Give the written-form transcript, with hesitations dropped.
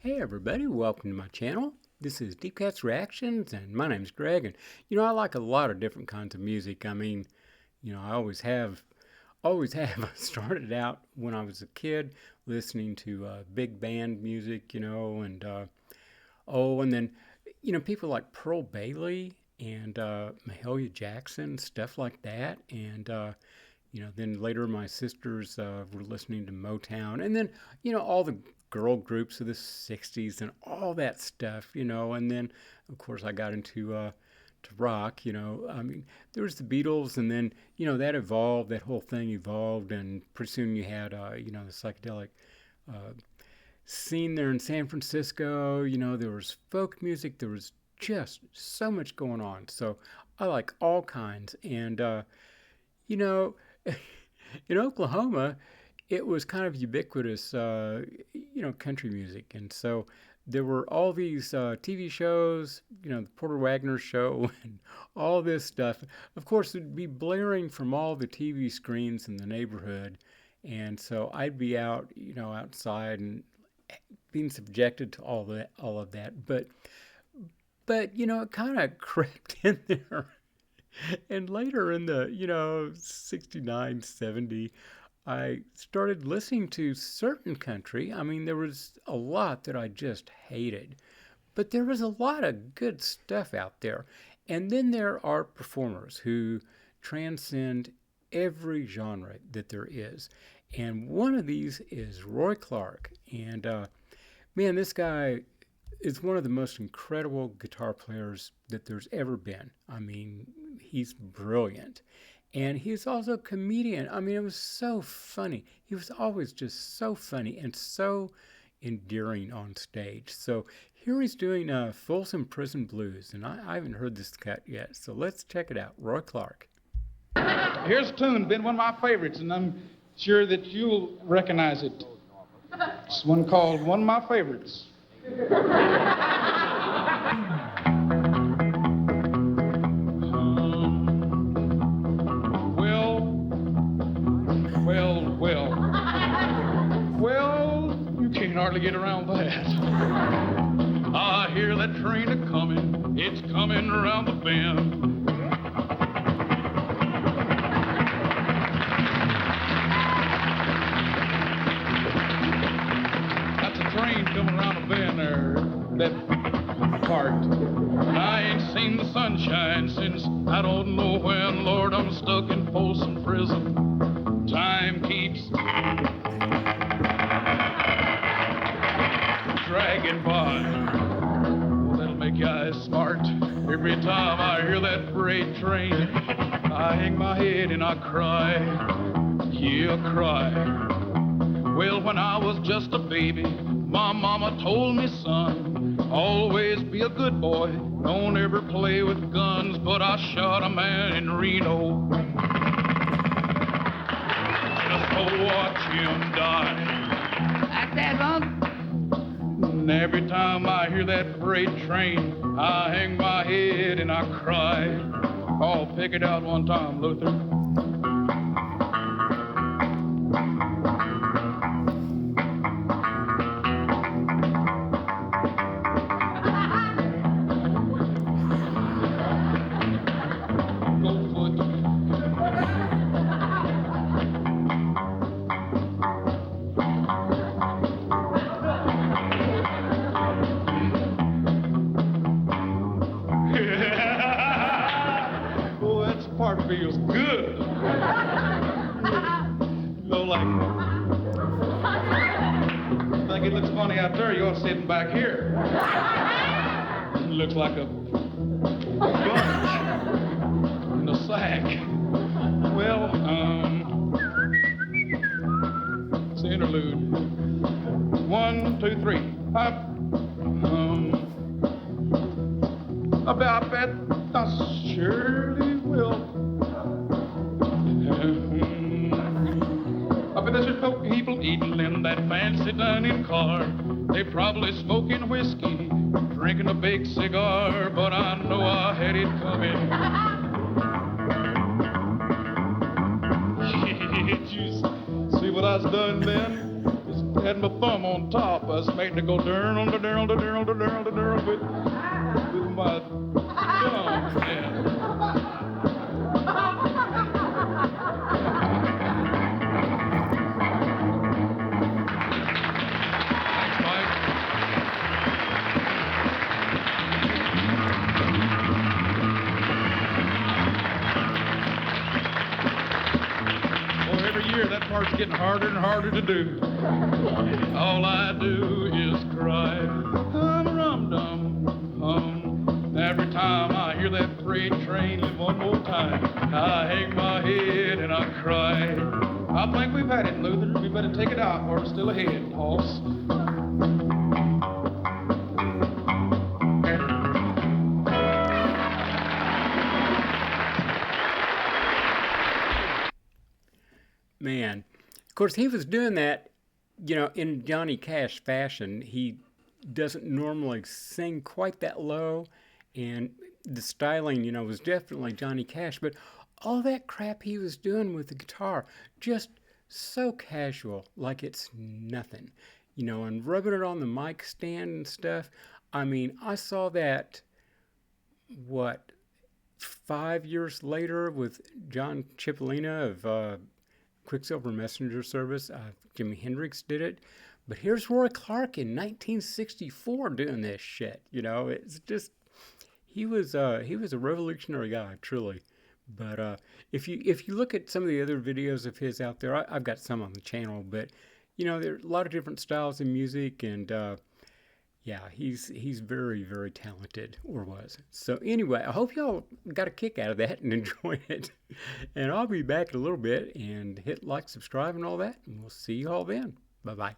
Hey everybody, welcome to my channel. This is Deep Cat's Reactions and my name's Greg, and I like a lot of different kinds of music. I always have. I started out when I was a kid listening to big band music, and then people like Pearl Bailey and Mahalia Jackson, stuff like that. And then later my sisters were listening to Motown, and then all the girl groups of the 60s and all that stuff, and then of course I got into to rock. There was the Beatles, and then that whole thing evolved, and pretty soon you had the psychedelic uh, scene there in San Francisco. There was folk music, there was just so much going on, so I like all kinds. And you know in Oklahoma, it was kind of ubiquitous, country music. And so there were all these TV shows, the Porter Wagner show, and all this stuff. Of course, it'd be blaring from all the TV screens in the neighborhood. And so I'd be out, outside and being subjected to all of that. But it kind of crept in there. And later in the, 69, 70, I started listening to certain country. I mean, there was a lot that I just hated, but there was a lot of good stuff out there. And then there are performers who transcend every genre that there is. And one of these is Roy Clark. And man, this guy is one of the most incredible guitar players that there's ever been. I mean, he's brilliant. And he's also a comedian. I mean, it was so funny. He was always just so funny and so endearing on stage. So here he's doing Folsom Prison Blues, and I haven't heard this cut yet. So let's check it out. Roy Clark. Here's a tune, been one of my favorites, and I'm sure that you'll recognize it. It's one called One of My Favorites. Well, you can't hardly get around that. I hear that train a-comin', it's coming around the bend. That's a train coming around the bend there, that part. And I ain't seen the sunshine since I don't know when. Lord, I'm stuck in Folsom Prison. Time keeps dragging by. Well, that'll make your eyes smart. Every time I hear that freight train, I hang my head and I cry. Yeah, I cry. Well, when I was just a baby, my mama told me, son, always be a good boy. Don't ever play with guns, but I shot a man in Reno. Just to watch him die. Like that, Unc? And every time I hear that freight train, I hang my head and I cry. Oh, pick it out one time, Luther. Go foot. Oh, that part feels good. Think it looks funny out there. You're sitting back here. It looks like a bunch in a sack. Well, it's the interlude. 1, 2, 3. I bet I surely will. I bet there's folk people eating in that fancy dining car. They probably smoking whiskey, drinking a big cigar, but I know I had it coming. Did you see what I done then? Just Had my thumb on top. I was making it go darl, darl, darl, darl, darl, darl, with my thumb. Yeah. Thanks, Mike. Well, every year that part's getting harder and harder to do. All I do is cry. Hum, rum, dum, hum. Every time I hear that freight train live one more time, I hang my head and I cry. I think we've had it, Luther. We better take it out or it's still ahead, Hoss. Man, of course, he was doing that, in Johnny Cash fashion. He doesn't normally sing quite that low, and the styling, was definitely Johnny Cash. But all that crap he was doing with the guitar, just so casual, like it's nothing, and rubbing it on the mic stand and stuff. I mean, I saw that, what, 5 years later with John Cipollina of Quicksilver Messenger Service. Jimi Hendrix did it. But here's Roy Clark in 1964 doing this shit. It's just he was a revolutionary guy, truly. But if you look at some of the other videos of his out there, I've got some on the channel. But there are a lot of different styles in music, and yeah, he's very, very talented, or was. So anyway, I hope y'all got a kick out of that and enjoyed it. And I'll be back in a little bit, and hit like, subscribe, and all that. And we'll see y'all then. Bye bye.